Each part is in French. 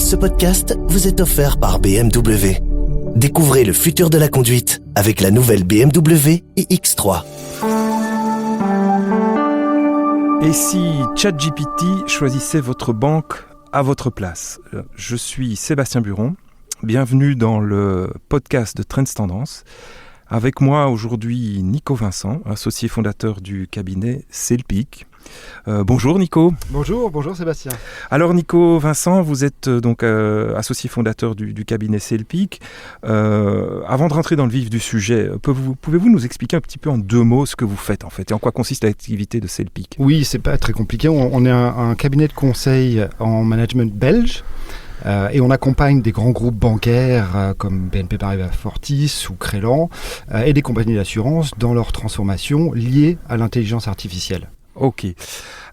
Ce podcast vous est offert par BMW. Découvrez le futur de la conduite avec la nouvelle BMW iX3. Et si ChatGPT choisissait votre banque à votre place? Je suis Sébastien Buron. Bienvenue dans le podcast de Trends Tendance. Avec moi aujourd'hui Nico Vincent, associé fondateur du cabinet Selpic. Bonjour Nico. Bonjour Sébastien. Alors Nico Vincent, vous êtes donc associé fondateur du cabinet Selpic. Avant de rentrer dans le vif du sujet, pouvez-vous nous expliquer un petit peu en deux mots ce que vous faites en fait et en quoi consiste l'activité de Selpic? Oui, c'est pas très compliqué. On est un cabinet de conseil en management belge. Et on accompagne des grands groupes bancaires comme BNP Paribas Fortis ou Crélan et des compagnies d'assurance dans leur transformation liée à l'intelligence artificielle. Ok.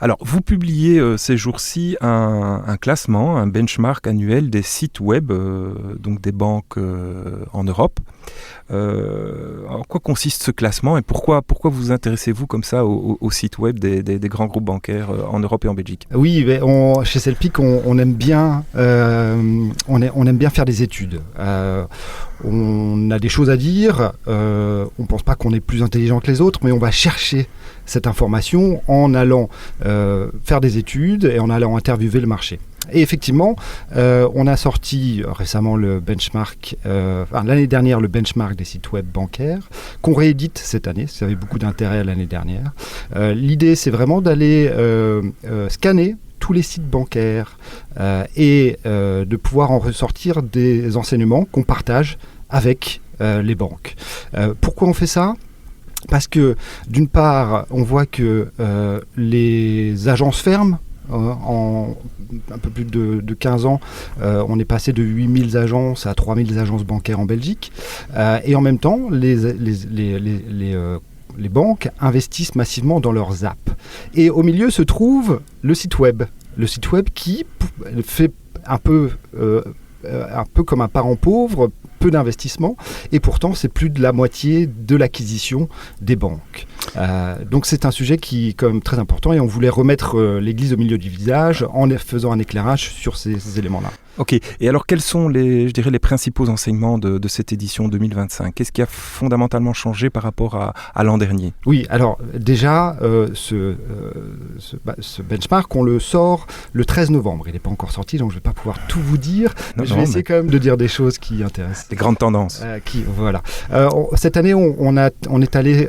Alors, vous publiez ces jours-ci un classement, un benchmark annuel des sites web, donc des banques en Europe. En quoi consiste ce classement et pourquoi vous intéressez-vous comme ça au site web des grands groupes bancaires en Europe et en Belgique? Oui, chez Selpic, on aime bien faire des études. On a des choses à dire, on ne pense pas qu'on est plus intelligent que les autres, mais on va chercher cette information en allant faire des études et en allant interviewer le marché. Et effectivement, on a sorti récemment le benchmark, l'année dernière le benchmark des sites web bancaires, qu'on réédite cette année, ça avait beaucoup d'intérêt l'année dernière. L'idée, c'est vraiment d'aller scanner tous les sites bancaires et de pouvoir en ressortir des enseignements qu'on partage avec les banques. Pourquoi on fait ça ? Parce que d'une part, on voit que les agences ferment. En un peu plus de 15 ans, on est passé de 8000 agences à 3000 agences bancaires en Belgique. Et en même temps, les banques investissent massivement dans leurs apps. Et au milieu se trouve le site web. Le site web qui fait un peu comme un parent pauvre, peu d'investissement, et pourtant c'est plus de la moitié de l'acquisition des banques. Donc c'est un sujet qui est quand même très important et on voulait remettre l'église au milieu du village en faisant un éclairage sur ces éléments-là. Ok, et alors quels sont les principaux enseignements de cette édition 2025 ? Qu'est-ce qui a fondamentalement changé par rapport à l'an dernier ? Oui, alors déjà, ce benchmark, on le sort le 13 novembre. Il n'est pas encore sorti, donc je ne vais pas pouvoir tout vous dire, mais je vais essayer quand même de dire des choses qui intéressent. Les grandes tendances. Voilà. Cette année, on est allé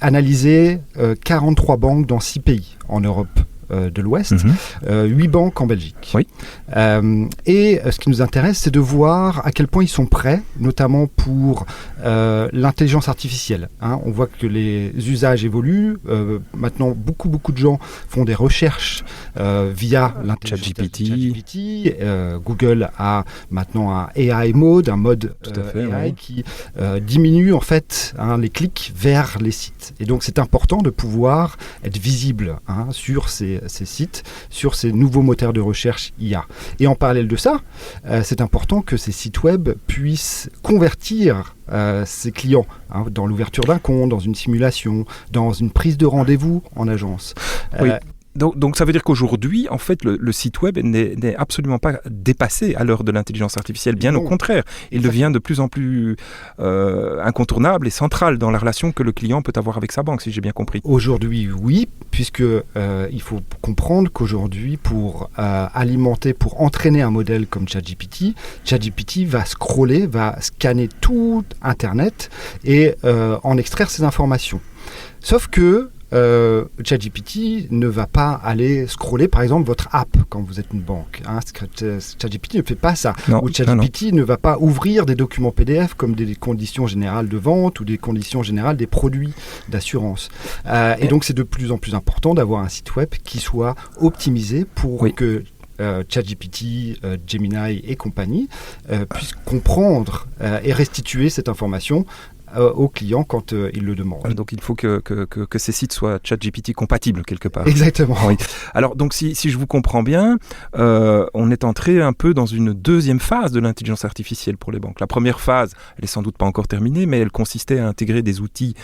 analyser 43 banques dans 6 pays en Europe de l'Ouest, 8 banques en Belgique. Oui. Et ce qui nous intéresse, c'est de voir à quel point ils sont prêts, notamment pour l'intelligence artificielle. On voit que les usages évoluent. Maintenant, beaucoup de gens font des recherches via l'intelligence ChatGPT. Google a maintenant un AI mode, un mode AI qui diminue en fait les clics vers les sites. Et donc, c'est important de pouvoir être visible sur ces sites, sur ces nouveaux moteurs de recherche IA. Et en parallèle de ça, c'est important que ces sites web puissent convertir ses clients dans l'ouverture d'un compte, dans une simulation, dans une prise de rendez-vous en agence. Oui. Donc ça veut dire qu'aujourd'hui, en fait, le site web n'est absolument pas dépassé à l'heure de l'intelligence artificielle. Bien au contraire, il devient de plus en plus incontournable et central dans la relation que le client peut avoir avec sa banque, si j'ai bien compris. Aujourd'hui, oui, puisque il faut comprendre qu'aujourd'hui, pour alimenter, pour entraîner un modèle comme ChatGPT va scroller, va scanner tout Internet et en extraire ses informations. Sauf que ChatGPT ne va pas aller scroller, par exemple, votre app quand vous êtes une banque. ChatGPT ne fait pas ça. Ou ChatGPT ne va pas ouvrir des documents PDF comme des conditions générales de vente ou des conditions générales des produits d'assurance. Et donc, c'est de plus en plus important d'avoir un site web qui soit optimisé pour que ChatGPT, Gemini et compagnie puissent comprendre et restituer cette information aux clients quand ils le demandent. Donc il faut que ces sites soient ChatGPT compatibles quelque part. Exactement. Oui. Alors donc si je vous comprends bien, on est entré un peu dans une deuxième phase de l'intelligence artificielle pour les banques. La première phase, elle est sans doute pas encore terminée, mais elle consistait à intégrer des outils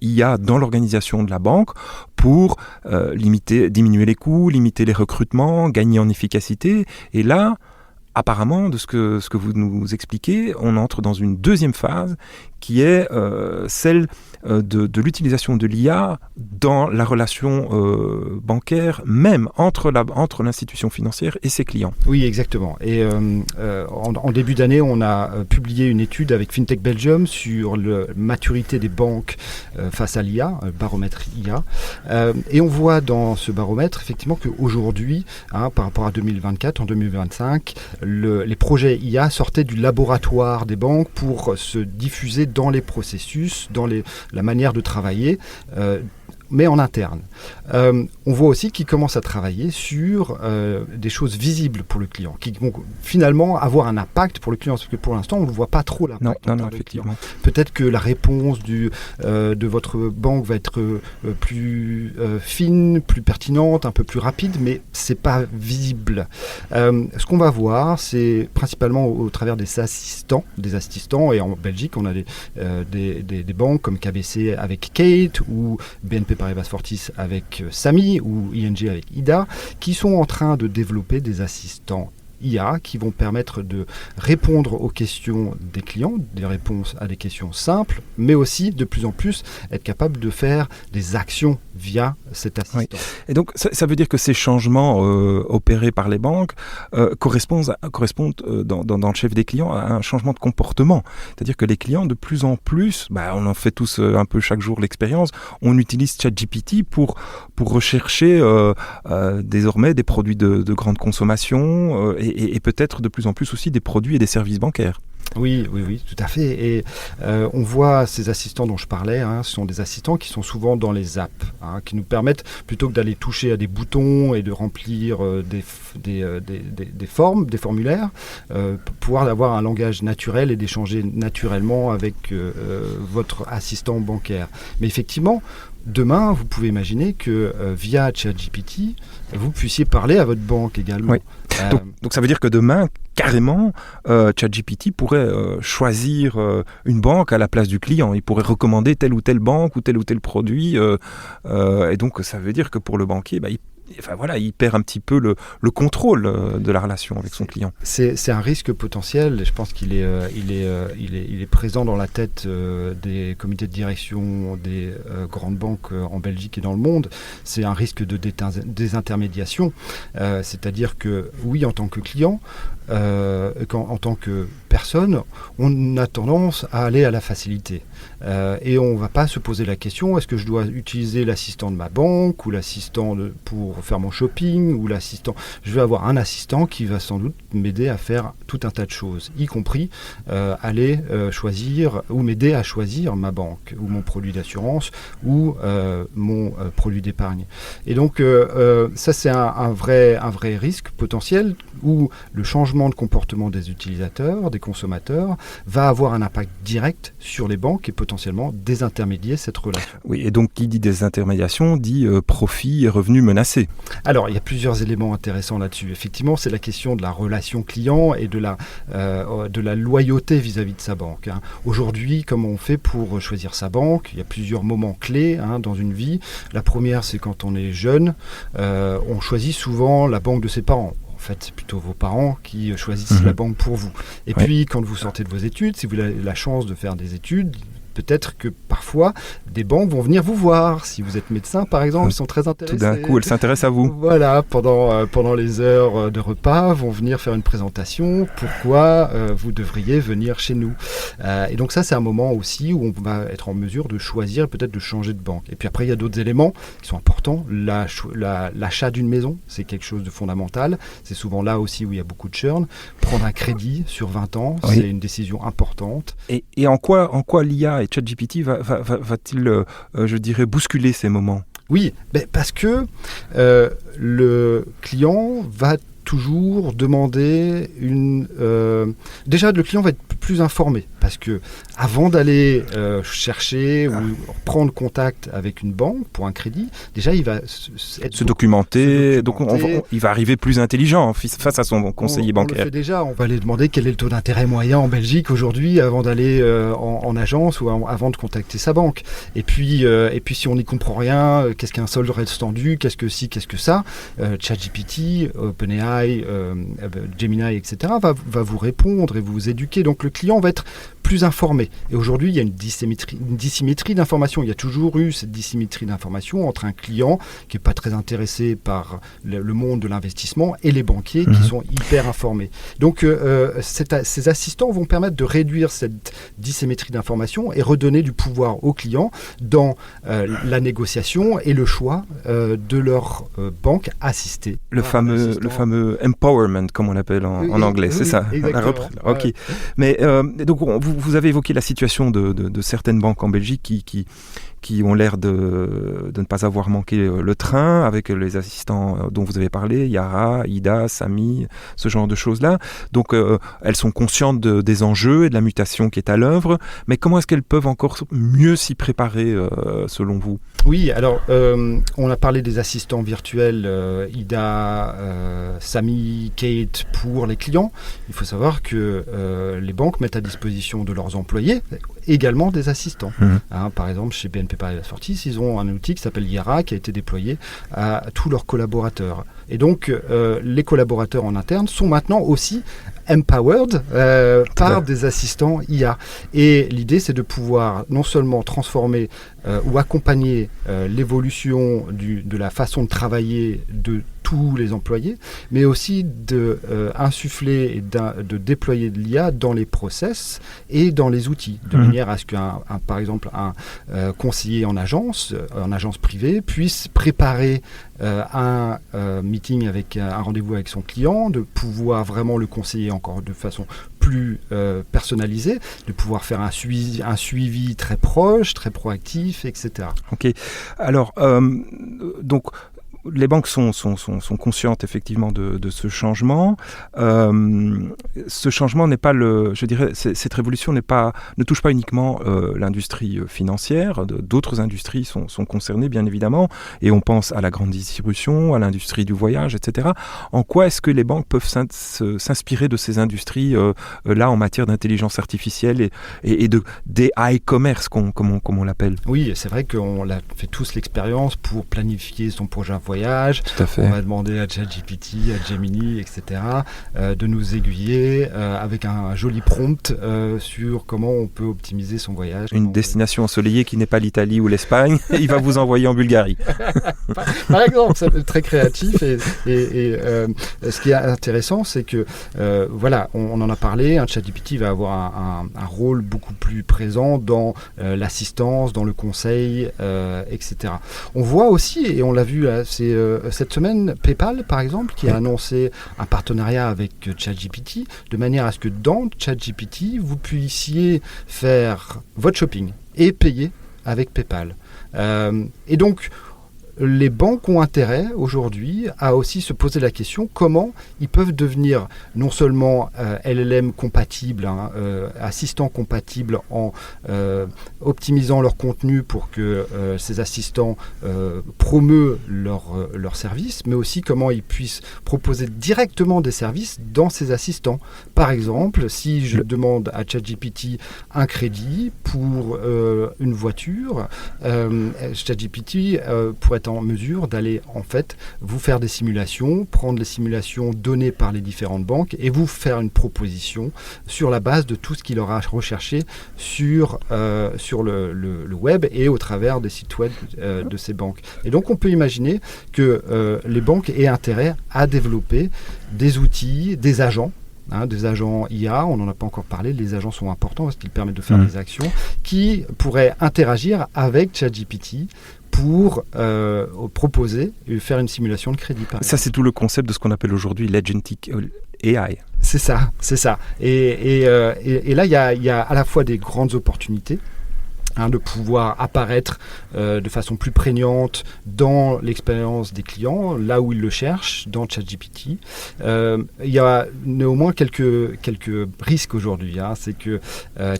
IA dans l'organisation de la banque pour diminuer les coûts, limiter les recrutements, gagner en efficacité. Et là, apparemment, de ce que vous nous expliquez, on entre dans une deuxième phase qui est celle de l'utilisation de l'IA dans la relation bancaire, même entre l'institution financière et ses clients. Oui, exactement. Et en début d'année, on a publié une étude avec FinTech Belgium sur la maturité des banques face à l'IA, baromètre IA. Et on voit dans ce baromètre, effectivement, qu'aujourd'hui, par rapport à 2024, en 2025, les projets IA sortaient du laboratoire des banques pour se diffuser dans les processus, dans la manière de travailler, mais en interne. On voit aussi qu'ils commencent à travailler sur des choses visibles pour le client, qui vont finalement avoir un impact pour le client, parce que pour l'instant, on ne voit pas trop l'impact. Non, effectivement. Peut-être que la réponse de votre banque va être plus fine, plus pertinente, un peu plus rapide, mais ce n'est pas visible. Ce qu'on va voir, c'est principalement au travers des assistants, et en Belgique, on a des banques comme KBC avec Kate, ou BNP Paribas Fortis avec Sami ou ING avec Ida, qui sont en train de développer des assistants IA qui vont permettre de répondre aux questions des clients, des réponses à des questions simples, mais aussi de plus en plus être capable de faire des actions via cet assistant. Oui. Et donc ça veut dire que ces changements opérés par les banques correspondent dans le chef des clients à un changement de comportement. C'est-à-dire que les clients de plus en plus, on en fait tous un peu chaque jour l'expérience, on utilise ChatGPT pour rechercher désormais des produits de grande consommation et peut-être de plus en plus aussi des produits et des services bancaires. Oui, tout à fait. Et on voit ces assistants dont je parlais, ce sont des assistants qui sont souvent dans les apps, qui nous permettent, plutôt que d'aller toucher à des boutons et de remplir des formes, des formulaires, pouvoir avoir un langage naturel et d'échanger naturellement avec votre assistant bancaire. Mais effectivement, demain, vous pouvez imaginer que via ChatGPT, vous puissiez parler à votre banque également. Oui. Donc ça veut dire que demain, carrément, ChatGPT pourrait choisir une banque à la place du client. Il pourrait recommander telle ou telle banque ou tel produit. Et donc ça veut dire que pour le banquier, il perd un petit peu le contrôle de la relation avec son client. C'est un risque potentiel. Je pense qu'il est présent dans la tête des comités de direction des grandes banques en Belgique et dans le monde. C'est un risque de désintermédiation. C'est-à-dire que, oui, en tant que client, en tant que personne, on a tendance à aller à la facilité. Et on ne va pas se poser la question, est-ce que je dois utiliser l'assistant de ma banque ou l'assistant pour faire mon shopping ou l'assistant. Je vais avoir un assistant qui va sans doute m'aider à faire tout un tas de choses, y compris aller choisir ou m'aider à choisir ma banque ou mon produit d'assurance ou mon produit d'épargne. Et donc ça c'est un vrai risque potentiel où le changement de comportement des utilisateurs, des consommateurs, va avoir un impact direct sur les banques et potentiellement désintermédier cette relation. Oui, et donc qui dit désintermédiation dit profit et revenus menacés. Alors, il y a plusieurs éléments intéressants là-dessus. Effectivement, c'est la question de la relation client et de la loyauté vis-à-vis de sa banque. Aujourd'hui, comment on fait pour choisir sa banque ? Il y a plusieurs moments clés dans une vie. La première, c'est quand on est jeune. On choisit souvent la banque de ses parents. En fait, c'est plutôt vos parents qui choisissent la banque pour vous. Et puis, quand vous sortez de vos études, si vous avez la chance de faire des études, peut-être que parfois, des banques vont venir vous voir. Si vous êtes médecin, par exemple, ils sont très intéressés. Tout d'un coup, elles s'intéressent à vous. Voilà, pendant les heures de repas, vont venir faire une présentation. Pourquoi vous devriez venir chez nous. Et donc ça, c'est un moment aussi où on va être en mesure de choisir, peut-être de changer de banque. Et puis après, il y a d'autres éléments qui sont importants. L'achat d'une maison, c'est quelque chose de fondamental. C'est souvent là aussi où il y a beaucoup de churn. Prendre un crédit sur 20 ans, c'est une décision importante. Et en quoi l'IA et ChatGPT va-t-il, je dirais, bousculer ces moments ? Oui, parce que le client va toujours demander déjà, le client va être plus informé parce que avant d'aller chercher ou prendre contact avec une banque pour un crédit, déjà il va se documenter. Donc il va arriver plus intelligent face à son conseiller bancaire. On le fait déjà, on va aller demander quel est le taux d'intérêt moyen en Belgique aujourd'hui avant d'aller en agence ou avant de contacter sa banque. Et puis si on n'y comprend rien, qu'est-ce qu'un solde reste tendu, qu'est-ce que ci, qu'est-ce que ça, ChatGPT, OpenAI AI, Gemini, etc., va vous répondre et vous éduquer. Donc le client va être plus informé. Et aujourd'hui, il y a une dissymétrie d'informations. Il y a toujours eu cette dissymétrie d'informations entre un client qui n'est pas très intéressé par le monde de l'investissement et les banquiers qui sont hyper informés. Donc ces assistants vont permettre de réduire cette dissymétrie d'informations et redonner du pouvoir aux clients dans la négociation et le choix de leur banque assistée. Le fameux empowerment, comme on l'appelle en anglais, c'est ça. Ok. Ouais. Mais donc vous avez évoqué la situation de certaines banques en Belgique qui ont l'air de ne pas avoir manqué le train avec les assistants dont vous avez parlé, Yara, Ida, Samy, ce genre de choses-là. Donc elles sont conscientes des enjeux et de la mutation qui est à l'œuvre, mais comment est-ce qu'elles peuvent encore mieux s'y préparer selon vous ? Oui, alors on a parlé des assistants virtuels Ida, Samy, Kate pour les clients. Il faut savoir que les banques mettent à disposition de leurs employés également des assistants. Par exemple, chez BNP Paribas Fortis, ils ont un outil qui s'appelle Yara qui a été déployé à tous leurs collaborateurs. Et donc, les collaborateurs en interne sont maintenant aussi empowered par des assistants IA. Et l'idée, c'est de pouvoir non seulement transformer ou accompagner l'évolution de la façon de travailler de tous les employés, mais aussi d'insuffler et de déployer de l'IA dans les process et dans les outils, de manière à ce par exemple, un conseiller en agence privée puisse préparer un meeting avec un rendez-vous avec son client, de pouvoir vraiment le conseiller encore de façon plus personnalisée, de pouvoir faire un suivi très proche, très proactif, etc. Ok. Alors, donc, les banques sont conscientes effectivement de ce changement. Ce changement n'est pas je dirais, cette révolution ne touche pas uniquement l'industrie financière. D'autres industries sont concernées bien évidemment, et on pense à la grande distribution, à l'industrie du voyage, etc. En quoi est-ce que les banques peuvent s'inspirer de ces industries là en matière d'intelligence artificielle et d'AI commerce, comme on l'appelle? Oui, c'est vrai qu'on a fait tous l'expérience pour planifier son projet voyage. Tout à fait. On va demander à ChatGPT, à Gemini, etc. De nous aiguiller avec un joli prompt sur comment on peut optimiser son voyage. Une destination ensoleillée qui n'est pas l'Italie ou l'Espagne, il va vous envoyer en Bulgarie. Par exemple, c'est très créatif et ce qui est intéressant, c'est que voilà, on en a parlé, un ChatGPT va avoir un rôle beaucoup plus présent dans l'assistance, dans le conseil, etc. On voit aussi, et on l'a vu cette semaine, PayPal par exemple, qui a annoncé un partenariat avec ChatGPT, de manière à ce que dans ChatGPT, vous puissiez faire votre shopping et payer avec PayPal. Et donc, les banques ont intérêt aujourd'hui à aussi se poser la question comment ils peuvent devenir non seulement LLM compatibles, assistants compatibles en optimisant leur contenu pour que ces assistants promeuvent leur service, mais aussi comment ils puissent proposer directement des services dans ces assistants. Par exemple, si je demande à ChatGPT un crédit pour une voiture, ChatGPT pourrait être en mesure d'aller en fait vous faire des simulations, prendre les simulations données par les différentes banques et vous faire une proposition sur la base de tout ce qu'il aura recherché sur le web et au travers des sites web de ces banques. Et donc on peut imaginer que les banques aient intérêt à développer des outils, des agents IA, on n'en a pas encore parlé, les agents sont importants parce qu'ils permettent de faire des actions qui pourraient interagir avec ChatGPT pour proposer et faire une simulation de crédit. Ça, c'est tout le concept de ce qu'on appelle aujourd'hui l'agentic AI. C'est ça. Et là, il y a à la fois des grandes opportunités, de pouvoir apparaître de façon plus prégnante dans l'expérience des clients, là où ils le cherchent, dans ChatGPT. Il y a néanmoins quelques risques aujourd'hui. C'est que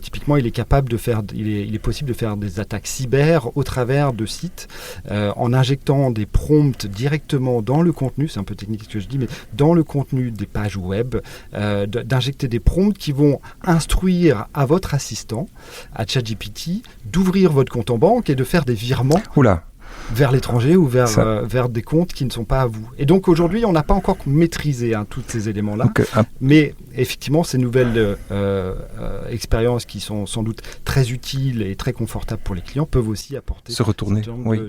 typiquement, il est possible de faire des attaques cyber au travers de sites en injectant des prompts directement dans le contenu. C'est un peu technique ce que je dis, mais dans le contenu des pages web, d'injecter des prompts qui vont instruire à votre assistant, à ChatGPT, d'ouvrir votre compte en banque et de faire des virements. Oula. vers l'étranger ou vers des comptes qui ne sont pas à vous. Et donc aujourd'hui, on n'a pas encore maîtrisé tous ces éléments-là. Donc, mais effectivement, ces nouvelles expériences qui sont sans doute très utiles et très confortables pour les clients peuvent aussi apporter se retourner,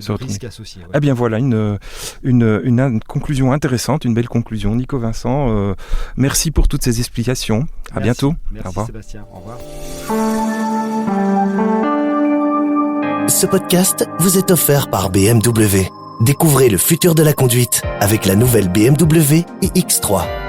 risques associés. Ouais. Eh bien voilà, une conclusion intéressante, une belle conclusion. Nico Vincent, merci pour toutes ces explications. À bientôt. Merci au revoir. Sébastien. Au revoir. Ce podcast vous est offert par BMW. Découvrez le futur de la conduite avec la nouvelle BMW iX3.